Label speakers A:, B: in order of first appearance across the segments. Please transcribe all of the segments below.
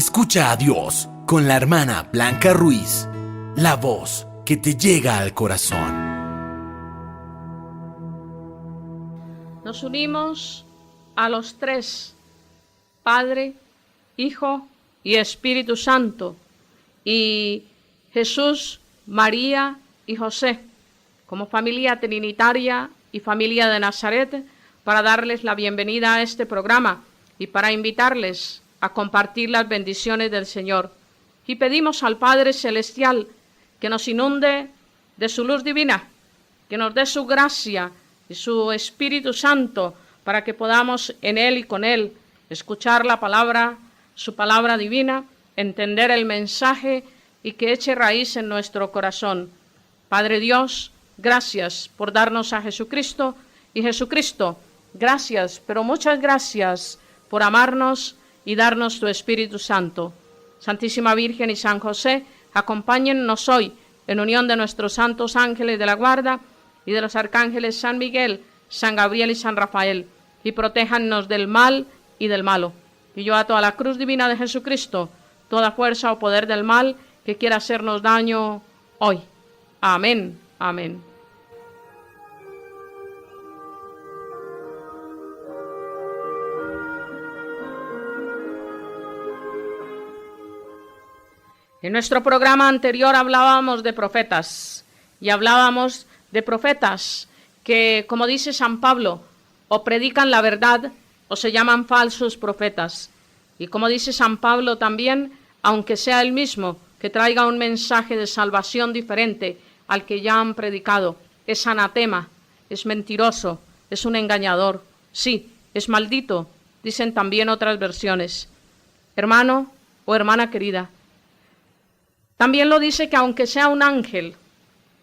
A: Escucha a Dios con la hermana Blanca Ruiz, la voz que te llega al corazón.
B: Nos unimos a los tres, Padre, Hijo y Espíritu Santo, y Jesús, María y José, como familia trinitaria y familia de Nazaret, para darles la bienvenida a este programa y para invitarles a compartir las bendiciones del Señor. Y pedimos al Padre Celestial que nos inunde de su luz divina, que nos dé su gracia y su Espíritu Santo para que podamos en Él y con Él escuchar la palabra, su palabra divina, entender el mensaje y que eche raíz en nuestro corazón. Padre Dios, gracias por darnos a Jesucristo, y Jesucristo, gracias, pero muchas gracias por amarnos y darnos tu Espíritu Santo. Santísima Virgen y San José, acompáñennos hoy en unión de nuestros santos ángeles de la guarda y de los arcángeles San Miguel, San Gabriel y San Rafael, y protéjannos del mal y del malo. Y yo ato a la cruz divina de Jesucristo toda fuerza o poder del mal que quiera hacernos daño hoy. Amén. Amén. En nuestro programa anterior hablábamos de profetas, y hablábamos de profetas que, como dice San Pablo, o predican la verdad o se llaman falsos profetas. Y como dice San Pablo también, aunque sea el mismo, que traiga un mensaje de salvación diferente al que ya han predicado, es anatema, es mentiroso, es un engañador, sí, es maldito, dicen también otras versiones. Hermano o hermana querida, también lo dice que aunque sea un ángel,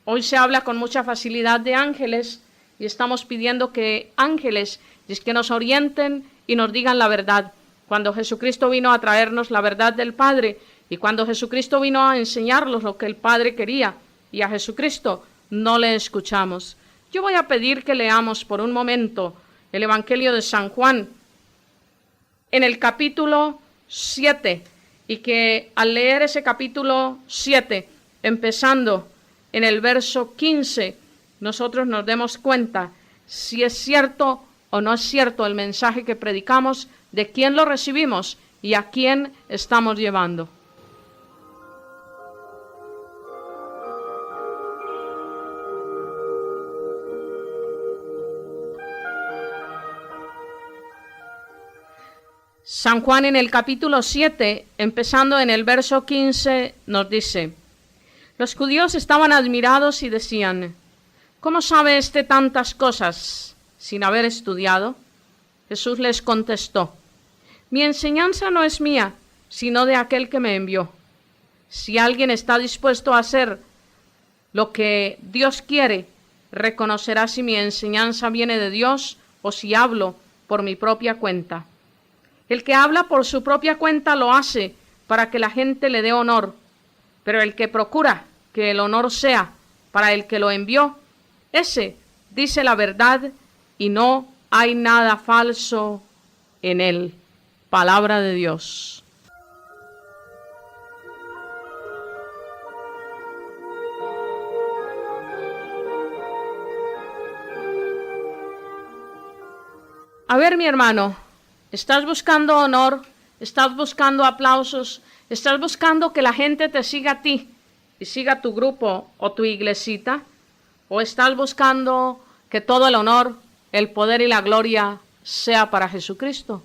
B: hoy se habla con mucha facilidad de ángeles y estamos pidiendo que ángeles es que nos orienten y nos digan la verdad. Cuando Jesucristo vino a traernos la verdad del Padre y cuando Jesucristo vino a enseñarnos lo que el Padre quería y a Jesucristo no le escuchamos. Yo voy a pedir que leamos por un momento el Evangelio de San Juan en el capítulo 7. Y que al leer ese capítulo 7, empezando en el verso 15, nosotros nos demos cuenta si es cierto o no es cierto el mensaje que predicamos, de quién lo recibimos y a quién estamos llevando. San Juan en el capítulo 7, empezando en el verso 15, nos dice: los judíos estaban admirados y decían, ¿cómo sabe éste tantas cosas sin haber estudiado? Jesús les contestó, mi enseñanza no es mía, sino de aquel que me envió. Si alguien está dispuesto a hacer lo que Dios quiere, reconocerá si mi enseñanza viene de Dios o si hablo por mi propia cuenta. El que habla por su propia cuenta lo hace para que la gente le dé honor, pero el que procura que el honor sea para el que lo envió, ese dice la verdad y no hay nada falso en él. Palabra de Dios. A ver, mi hermano, ¿estás buscando honor? ¿Estás buscando aplausos? ¿Estás buscando que la gente te siga a ti y siga tu grupo o tu iglesita? ¿O estás buscando que todo el honor, el poder y la gloria sea para Jesucristo?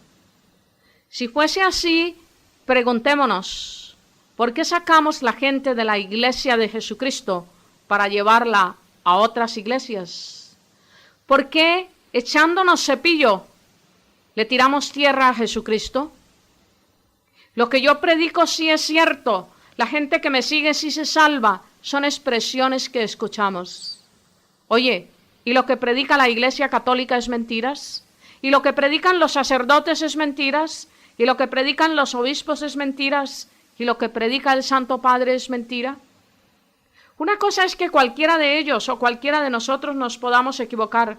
B: Si fuese así, preguntémonos, ¿por qué sacamos la gente de la iglesia de Jesucristo para llevarla a otras iglesias? ¿Por qué, echándonos cepillo, le tiramos tierra a Jesucristo? Lo que yo predico sí es cierto, la gente que me sigue sí se salva, son expresiones que escuchamos. Oye, ¿y lo que predica la Iglesia Católica es mentiras? ¿Y lo que predican los sacerdotes es mentiras? ¿Y lo que predican los obispos es mentiras? ¿Y lo que predica el Santo Padre es mentira? Una cosa es que cualquiera de ellos o cualquiera de nosotros nos podamos equivocar.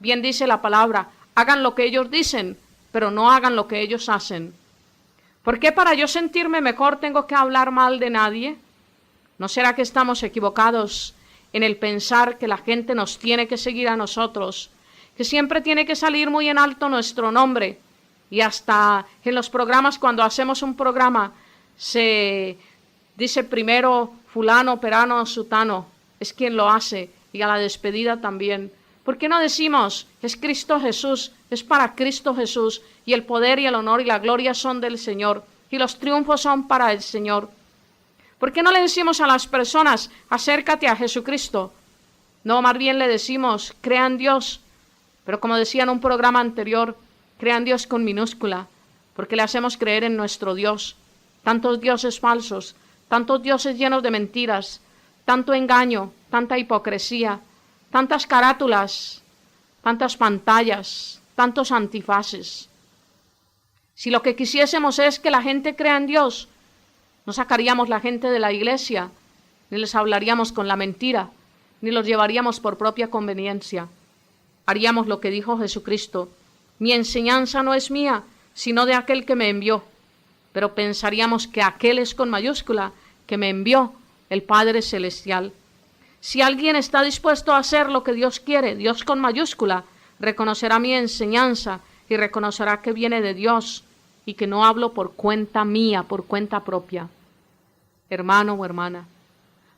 B: Bien dice la palabra, hagan lo que ellos dicen, pero no hagan lo que ellos hacen. ¿Por qué para yo sentirme mejor tengo que hablar mal de nadie? ¿No será que estamos equivocados en el pensar que la gente nos tiene que seguir a nosotros, que siempre tiene que salir muy en alto nuestro nombre? Y hasta en los programas, cuando hacemos un programa, se dice primero fulano, perano, sutano, es quien lo hace, y a la despedida también. ¿Por qué no decimos, es Cristo Jesús, es para Cristo Jesús, y el poder y el honor y la gloria son del Señor, y los triunfos son para el Señor? ¿Por qué no le decimos a las personas, acércate a Jesucristo? No, más bien le decimos, crea en Dios, pero como decía en un programa anterior, crea en Dios con minúscula, porque le hacemos creer en nuestro Dios. Tantos dioses falsos, tantos dioses llenos de mentiras, tanto engaño, tanta hipocresía, tantas carátulas, tantas pantallas, tantos antifaces. Si lo que quisiésemos es que la gente crea en Dios, no sacaríamos la gente de la iglesia, ni les hablaríamos con la mentira, ni los llevaríamos por propia conveniencia. Haríamos lo que dijo Jesucristo: mi enseñanza no es mía, sino de aquel que me envió. Pero pensaríamos que aquel es con mayúscula, que me envió, el Padre Celestial. Si alguien está dispuesto a hacer lo que Dios quiere, Dios con mayúscula, reconocerá mi enseñanza y reconocerá que viene de Dios y que no hablo por cuenta mía, por cuenta propia. Hermano o hermana,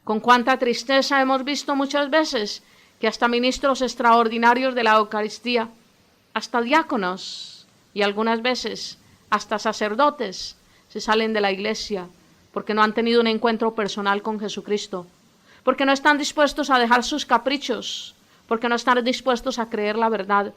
B: con cuánta tristeza hemos visto muchas veces que hasta ministros extraordinarios de la Eucaristía, hasta diáconos y algunas veces hasta sacerdotes se salen de la iglesia porque no han tenido un encuentro personal con Jesucristo, porque no están dispuestos a dejar sus caprichos, porque no están dispuestos a creer la verdad,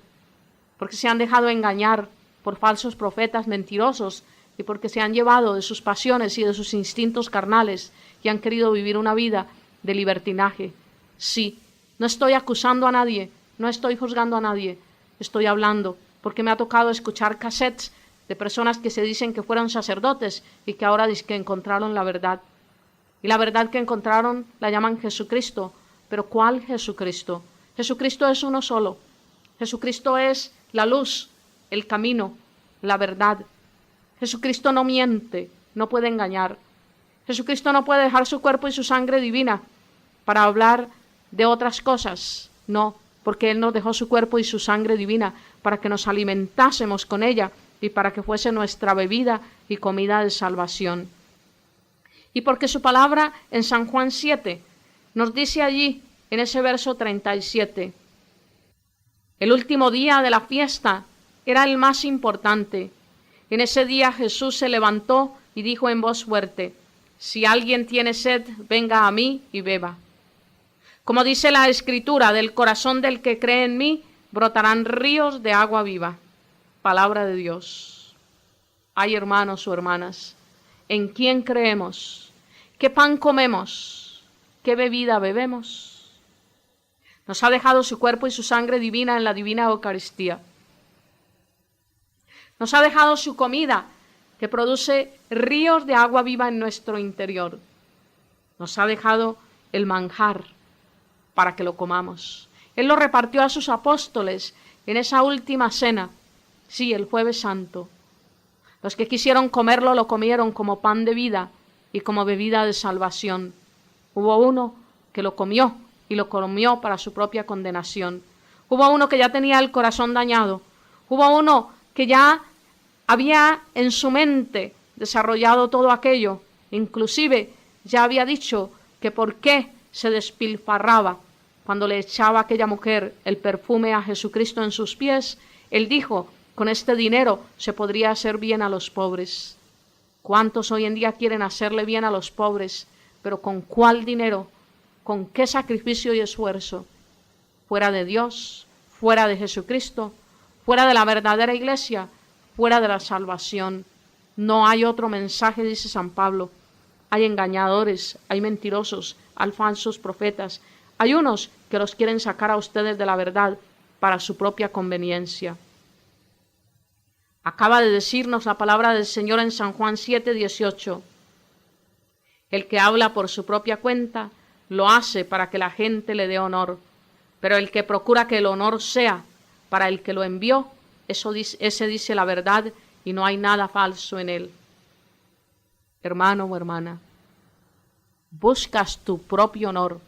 B: porque se han dejado engañar por falsos profetas mentirosos y porque se han llevado de sus pasiones y de sus instintos carnales y han querido vivir una vida de libertinaje. Sí, no estoy acusando a nadie, no estoy juzgando a nadie, estoy hablando porque me ha tocado escuchar cassettes de personas que se dicen que fueron sacerdotes y que ahora dicen que encontraron la verdad. Y la verdad que encontraron la llaman Jesucristo. ¿Pero cuál Jesucristo? Jesucristo es uno solo. Jesucristo es la luz, el camino, la verdad. Jesucristo no miente, no puede engañar. Jesucristo no puede dejar su cuerpo y su sangre divina para hablar de otras cosas. No, porque Él nos dejó su cuerpo y su sangre divina para que nos alimentásemos con ella y para que fuese nuestra bebida y comida de salvación. Y porque su palabra en San Juan 7 nos dice allí, en ese verso 37, el último día de la fiesta era el más importante. En ese día Jesús se levantó y dijo en voz fuerte: si alguien tiene sed, venga a mí y beba. Como dice la Escritura, del corazón del que cree en mí brotarán ríos de agua viva. Palabra de Dios. Ay, hermanos o hermanas, ¿en quién creemos? ¿Qué pan comemos? ¿Qué bebida bebemos? Nos ha dejado su cuerpo y su sangre divina en la divina Eucaristía. Nos ha dejado su comida, que produce ríos de agua viva en nuestro interior. Nos ha dejado el manjar para que lo comamos. Él lo repartió a sus apóstoles en esa última cena, sí, el Jueves Santo. Los que quisieron comerlo lo comieron como pan de vida y como bebida de salvación. Hubo uno que lo comió y lo comió para su propia condenación. Hubo uno que ya tenía el corazón dañado. Hubo uno que ya había en su mente desarrollado todo aquello. Inclusive ya había dicho que por qué se despilfarraba cuando le echaba a aquella mujer el perfume a Jesucristo en sus pies. Él dijo: con este dinero se podría hacer bien a los pobres. ¿Cuántos hoy en día quieren hacerle bien a los pobres? Pero ¿con cuál dinero? ¿Con qué sacrificio y esfuerzo? Fuera de Dios, fuera de Jesucristo, fuera de la verdadera iglesia, fuera de la salvación. No hay otro mensaje, dice San Pablo. Hay engañadores, hay mentirosos, hay falsos profetas. Hay unos que los quieren sacar a ustedes de la verdad para su propia conveniencia. Acaba de decirnos la palabra del Señor en San Juan 7:18. El que habla por su propia cuenta lo hace para que la gente le dé honor, pero el que procura que el honor sea para el que lo envió, ese dice la verdad y no hay nada falso en él. hermano o hermana, buscas tu propio honor,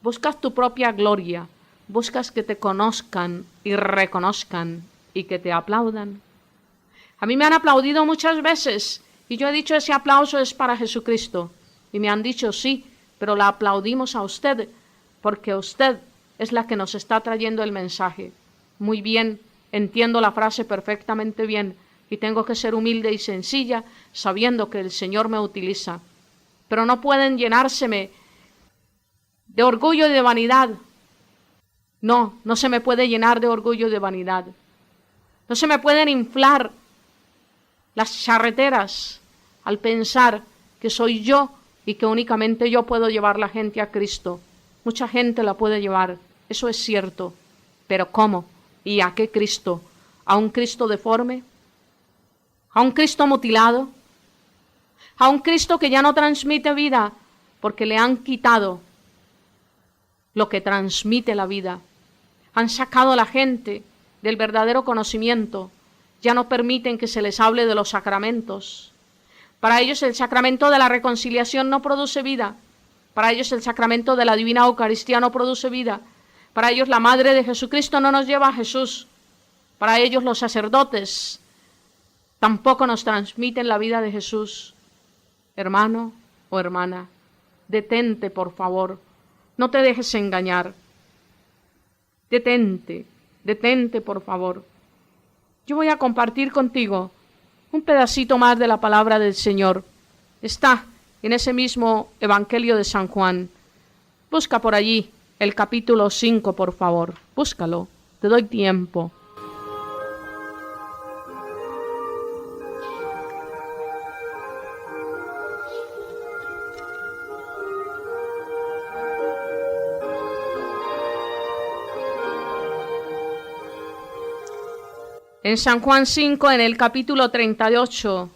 B: buscas tu propia gloria, buscas que te conozcan y reconozcan y que te aplaudan. A mí me han aplaudido muchas veces y yo he dicho ese aplauso es para Jesucristo. Y me han dicho sí, pero la aplaudimos a usted porque usted es la que nos está trayendo el mensaje. Muy bien, entiendo la frase perfectamente bien y tengo que ser humilde y sencilla sabiendo que el Señor me utiliza. Pero no pueden llenárseme de orgullo y de vanidad. No, no se me puede llenar de orgullo y de vanidad. No se me pueden inflar las charreteras al pensar que soy yo y que únicamente yo puedo llevar la gente a Cristo. Mucha gente la puede llevar, eso es cierto. Pero ¿cómo? ¿Y a qué Cristo? ¿A un Cristo deforme? ¿A un Cristo mutilado? ¿A un Cristo que ya no transmite vida porque le han quitado lo que transmite la vida? Han sacado a la gente del verdadero conocimiento. Ya no permiten que se les hable de los sacramentos. Para ellos el sacramento de la reconciliación no produce vida. Para ellos el sacramento de la Divina Eucaristía no produce vida. Para ellos la Madre de Jesucristo no nos lleva a Jesús. Para ellos los sacerdotes tampoco nos transmiten la vida de Jesús. Hermano o hermana, detente por favor. No te dejes engañar. Detente por favor. Yo voy a compartir contigo un pedacito más de la palabra del Señor. Está en ese mismo Evangelio de San Juan. Busca por allí el capítulo 5, por favor. Búscalo, te doy tiempo. En San Juan 5, en el capítulo 38,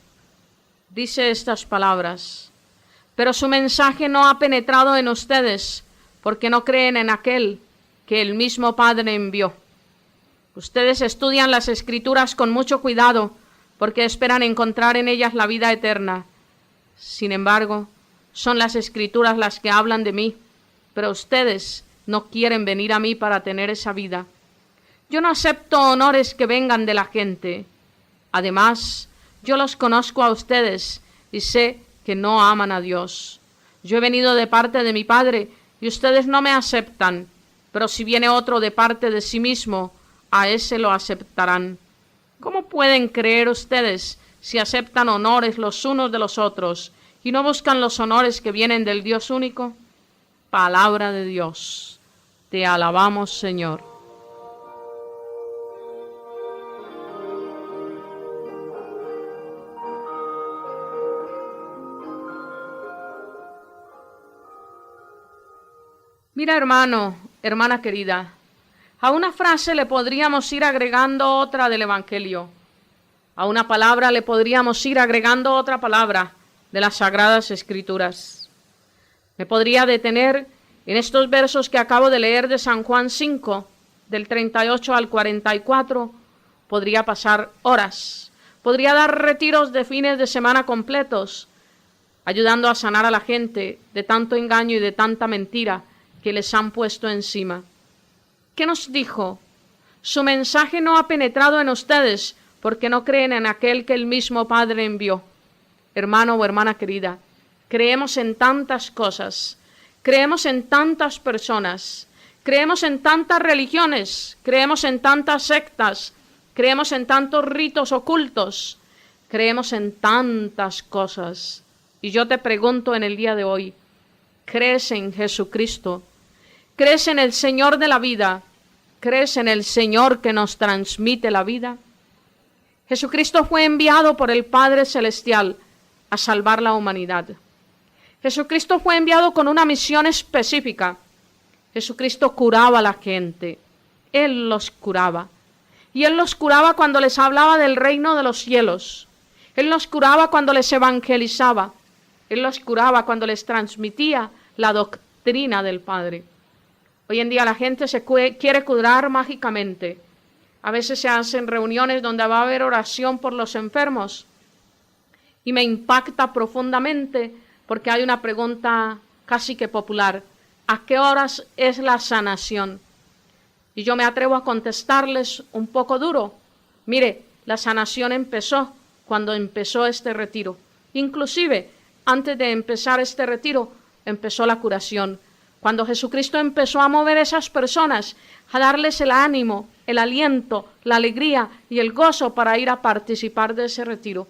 B: dice estas palabras: pero su mensaje no ha penetrado en ustedes, porque no creen en aquel que el mismo Padre envió. Ustedes estudian las Escrituras con mucho cuidado, porque esperan encontrar en ellas la vida eterna. Sin embargo, son las Escrituras las que hablan de mí, pero ustedes no quieren venir a mí para tener esa vida. Yo no acepto honores que vengan de la gente. Además, yo los conozco a ustedes y sé que no aman a Dios. Yo he venido de parte de mi Padre y ustedes no me aceptan, pero si viene otro de parte de sí mismo, a ese lo aceptarán. ¿Cómo pueden creer ustedes si aceptan honores los unos de los otros y no buscan los honores que vienen del Dios único? Palabra de Dios. Te alabamos, Señor. Mira, hermano, hermana querida, a una frase le podríamos ir agregando otra del Evangelio. A una palabra le podríamos ir agregando otra palabra de las Sagradas Escrituras. Me podría detener en estos versos que acabo de leer de San Juan 5, del 38 al 44. Podría pasar horas. Podría dar retiros de fines de semana completos, ayudando a sanar a la gente de tanto engaño y de tanta mentira que les han puesto encima. ¿Qué nos dijo? Su mensaje no ha penetrado en ustedes porque no creen en aquel que el mismo Padre envió. Hermano o hermana querida, creemos en tantas cosas, creemos en tantas personas, creemos en tantas religiones, creemos en tantas sectas, creemos en tantos ritos ocultos, creemos en tantas cosas. Y yo te pregunto en el día de hoy, ¿crees en Jesucristo? ¿Crees en el Señor de la vida? ¿Crees en el Señor que nos transmite la vida? Jesucristo fue enviado por el Padre Celestial a salvar la humanidad. Jesucristo fue enviado con una misión específica. Jesucristo curaba a la gente. Él los curaba. Y Él los curaba cuando les hablaba del reino de los cielos. Él los curaba cuando les evangelizaba. Él los curaba cuando les transmitía la doctrina del Padre. Hoy en día la gente se quiere curar mágicamente. A veces se hacen reuniones donde va a haber oración por los enfermos Y me impacta profundamente porque hay una pregunta casi que popular: ¿a qué horas es la sanación? Y yo me atrevo a contestarles un poco duro. Mire, la sanación empezó cuando empezó este retiro. Inclusive, antes de empezar este retiro, empezó la curación. Cuando Jesucristo empezó a mover a esas personas, a darles el ánimo, el aliento, la alegría y el gozo para ir a participar de ese retiro.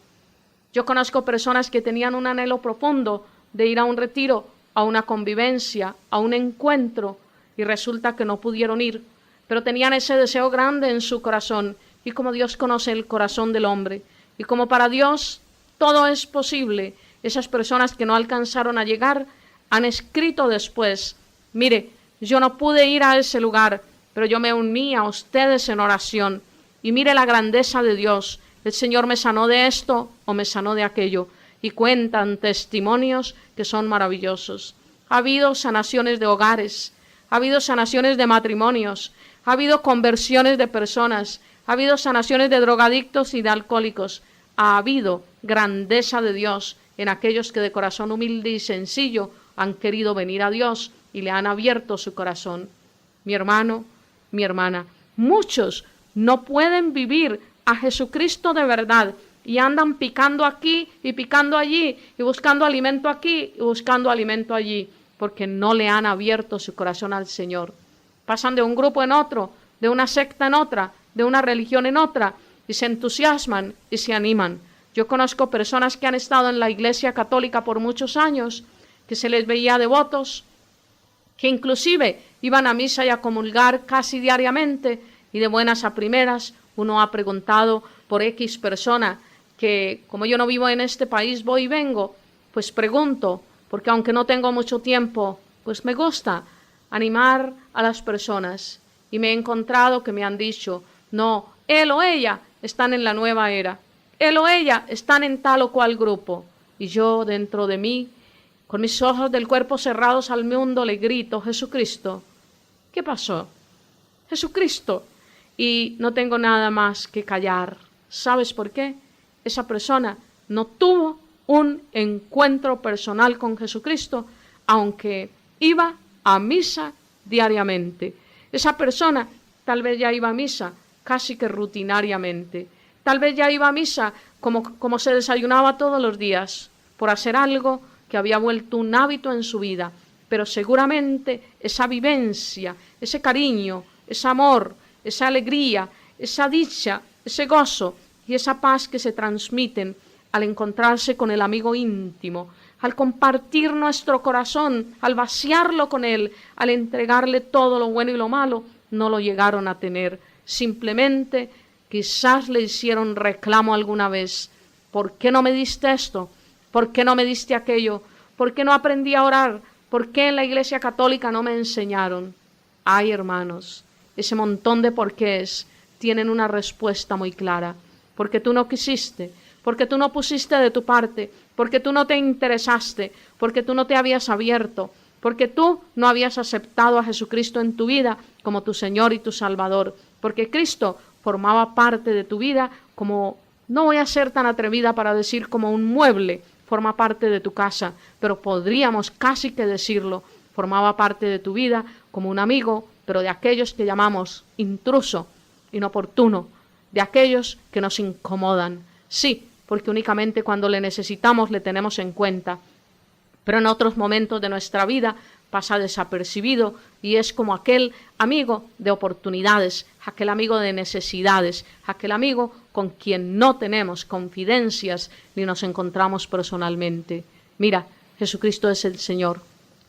B: Yo conozco personas que tenían un anhelo profundo de ir a un retiro, a una convivencia, a un encuentro, y resulta que no pudieron ir, pero tenían ese deseo grande en su corazón. Y como Dios conoce el corazón del hombre, y como para Dios todo es posible, esas personas que no alcanzaron a llegar han escrito después: mire, yo no pude ir a ese lugar, pero yo me uní a ustedes en oración, y mire la grandeza de Dios, el Señor me sanó de esto o me sanó de aquello, y cuentan testimonios que son maravillosos. Ha habido sanaciones de hogares, ha habido sanaciones de matrimonios, ha habido conversiones de personas, ha habido sanaciones de drogadictos y de alcohólicos. Ha habido grandeza de Dios en aquellos que de corazón humilde y sencillo han querido venir a Dios y le han abierto su corazón. Mi hermano, mi hermana, muchos no pueden vivir a Jesucristo de verdad y andan picando aquí y picando allí y buscando alimento aquí y buscando alimento allí, porque no le han abierto su corazón al Señor. Pasan de un grupo en otro, de una secta en otra, de una religión en otra, y se entusiasman y se animan. Yo conozco personas que han estado en la Iglesia Católica por muchos años, que se les veía devotos, que inclusive iban a misa y a comulgar casi diariamente, y de buenas a primeras uno ha preguntado por X persona, que como yo no vivo en este país, voy y vengo, pues pregunto, porque aunque no tengo mucho tiempo, pues me gusta animar a las personas. Y me he encontrado que me han dicho: no, él o ella están en la nueva era, él o ella están en tal o cual grupo. Y yo dentro de mí, con mis ojos del cuerpo cerrados al mundo, le grito: Jesucristo, ¿qué pasó? Jesucristo. Y no tengo nada más que callar. ¿Sabes por qué? Esa persona no tuvo un encuentro personal con Jesucristo, aunque iba a misa diariamente. Esa persona tal vez ya iba a misa casi que rutinariamente. Tal vez ya iba a misa como se desayunaba todos los días, por hacer algo que había vuelto un hábito en su vida. Pero seguramente esa vivencia, ese cariño, ese amor, esa alegría, esa dicha, ese gozo y esa paz que se transmiten al encontrarse con el amigo íntimo, al compartir nuestro corazón, al vaciarlo con él, al entregarle todo lo bueno y lo malo, no lo llegaron a tener. Simplemente quizás le hicieron reclamo alguna vez: ¿por qué no me diste esto? ¿Por qué no me diste aquello? ¿Por qué no aprendí a orar? ¿Por qué en la Iglesia Católica no me enseñaron? Ay, hermanos, ese montón de porqués tienen una respuesta muy clara: porque tú no quisiste, porque tú no pusiste de tu parte, porque tú no te interesaste, porque tú no te habías abierto, porque tú no habías aceptado a Jesucristo en tu vida como tu Señor y tu Salvador, porque Cristo formaba parte de tu vida como, no voy a ser tan atrevida para decir como un mueble, forma parte de tu casa, pero podríamos casi que decirlo, formaba parte de tu vida como un amigo, pero de aquellos que llamamos intruso, inoportuno, de aquellos que nos incomodan. Sí, porque únicamente cuando le necesitamos le tenemos en cuenta, pero en otros momentos de nuestra vida pasa desapercibido y es como aquel amigo de oportunidades, aquel amigo de necesidades, aquel amigo con quien no tenemos confidencias ni nos encontramos personalmente. Mira, Jesucristo es el Señor,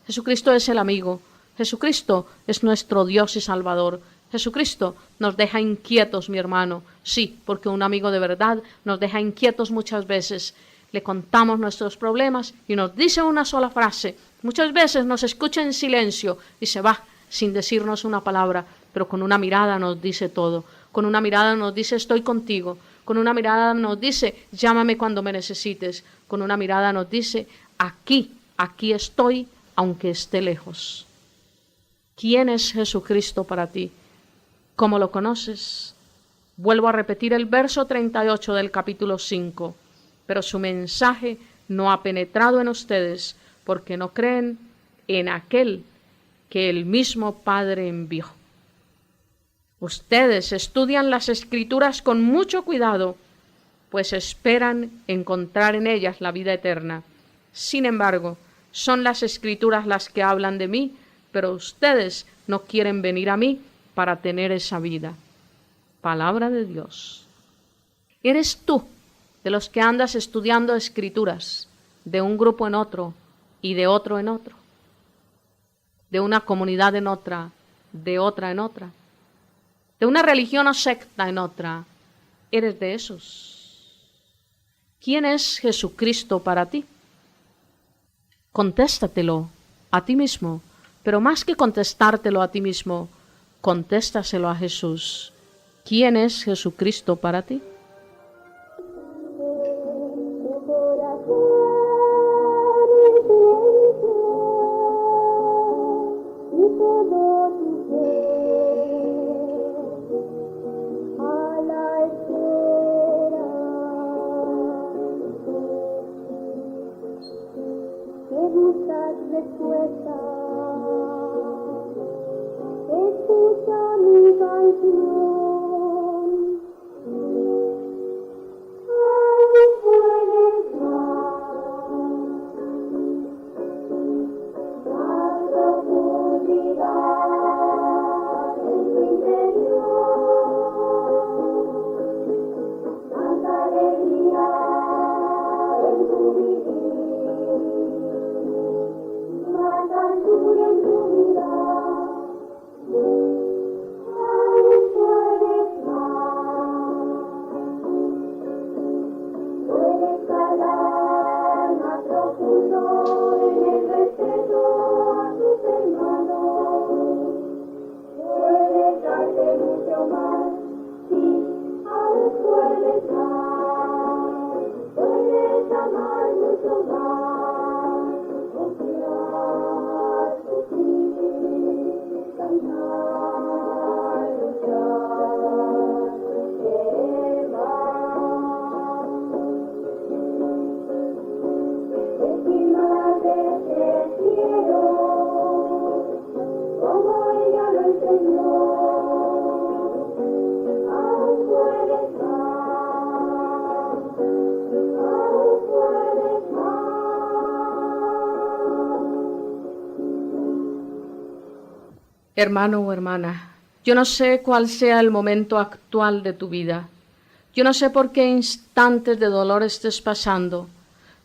B: Jesucristo es el amigo, Jesucristo es nuestro Dios y Salvador. Jesucristo nos deja inquietos, mi hermano. Sí, porque un amigo de verdad nos deja inquietos muchas veces. Le contamos nuestros problemas y nos dice una sola frase. Muchas veces nos escucha en silencio y se va sin decirnos una palabra, pero con una mirada nos dice todo. Con una mirada nos dice: estoy contigo. Con una mirada nos dice: llámame cuando me necesites. Con una mirada nos dice: aquí estoy, aunque esté lejos. ¿Quién es Jesucristo para ti? ¿Cómo lo conoces? Vuelvo a repetir el verso 38 del capítulo 5. pero su mensaje no ha penetrado en ustedes porque no creen en aquel que el mismo Padre envió. Ustedes estudian las Escrituras con mucho cuidado, pues esperan encontrar en ellas la vida eterna. Sin embargo, son las Escrituras las que hablan de mí, pero ustedes no quieren venir a mí para tener esa vida. Palabra de Dios. ¿Eres tú de los que andas estudiando Escrituras de un grupo en otro y de otro en otro? De una comunidad en otra, de otra en otra, de una religión o secta en otra. ¿Eres de esos? ¿Quién es Jesucristo para ti? Contéstatelo a ti mismo, pero más que contestártelo a ti mismo, contéstaselo a Jesús. ¿Quién es Jesucristo para ti?
C: Escucha mi canción, aún puedes más profundidad en tu interior, tanta alegría en tu vivir, más altura en tu vida. Aún puedes calar más profundo en el respeto a tus hermanos, puedes darte mucho más, sí, aún puedes amar mucho más, confiar, sufrir, cantar, luchar, querer más. Decir más veces quiero, como ella lo enseñó. Aún puedes más, aún puedes más.
B: Hermano o hermana, yo no sé cuál sea el momento actual de tu vida. Yo no sé por qué instantes de dolor estés pasando.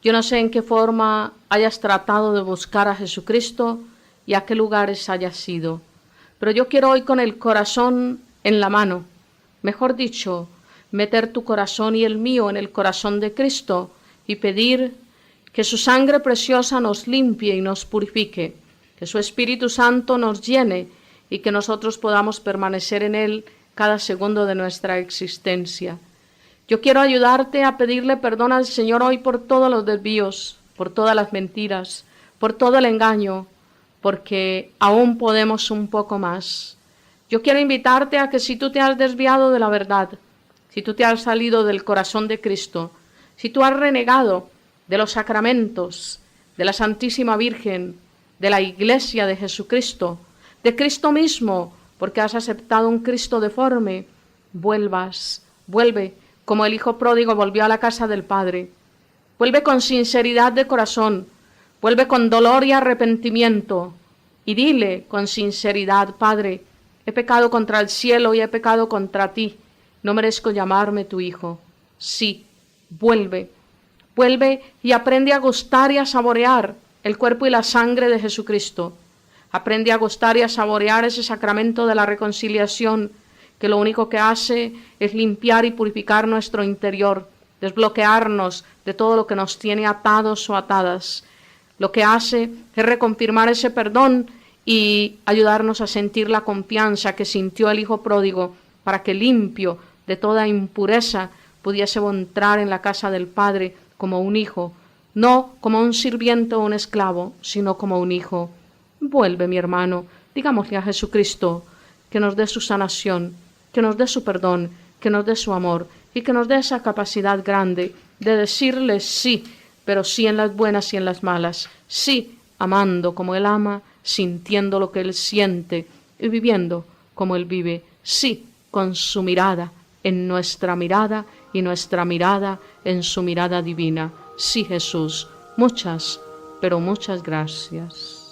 B: Yo no sé en qué forma hayas tratado de buscar a Jesucristo y a qué lugares hayas ido. Pero yo quiero hoy con el corazón en la mano, mejor dicho, meter tu corazón y el mío en el corazón de Cristo y pedir que su sangre preciosa nos limpie y nos purifique, que su Espíritu Santo nos llene y que nosotros podamos permanecer en Él cada segundo de nuestra existencia. Yo quiero ayudarte a pedirle perdón al Señor hoy por todos los desvíos, por todas las mentiras, por todo el engaño, porque aún podemos un poco más. Yo quiero invitarte a que si tú te has desviado de la verdad, si tú te has salido del corazón de Cristo, si tú has renegado de los sacramentos, de la Santísima Virgen, de la Iglesia de Jesucristo, de Cristo mismo, porque has aceptado un Cristo deforme, vuelve, como el hijo pródigo volvió a la casa del Padre. Vuelve con sinceridad de corazón, vuelve con dolor y arrepentimiento, y dile con sinceridad: Padre, he pecado contra el cielo y he pecado contra ti, no merezco llamarme tu hijo. Sí, vuelve y aprende a gustar y a saborear el cuerpo y la sangre de Jesucristo. Aprende a gustar y a saborear ese sacramento de la reconciliación, que lo único que hace es limpiar y purificar nuestro interior, desbloquearnos de todo lo que nos tiene atados o atadas. Lo que hace es reconfirmar ese perdón y ayudarnos a sentir la confianza que sintió el hijo pródigo, para que limpio de toda impureza pudiese entrar en la casa del Padre como un hijo, no como un sirviente o un esclavo, sino como un hijo. Vuelve, mi hermano, digámosle a Jesucristo que nos dé su sanación, que nos dé su perdón, que nos dé su amor y que nos dé esa capacidad grande de decirle sí, pero sí en las buenas y en las malas, sí amando como Él ama, sintiendo lo que Él siente y viviendo como Él vive, sí con su mirada en nuestra mirada y nuestra mirada en su mirada divina. Sí, Jesús, muchas, pero muchas gracias.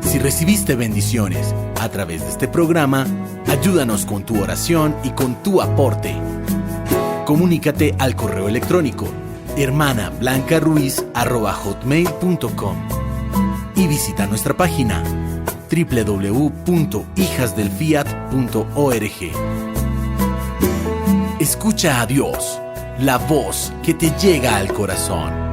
A: Si recibiste bendiciones a través de este programa, ayúdanos con tu oración y con tu aporte. Comunícate al correo electrónico hermanablancaruiz@hotmail.com y visita nuestra página www.hijasdelfiat.org. Escucha a Dios, la voz que te llega al corazón.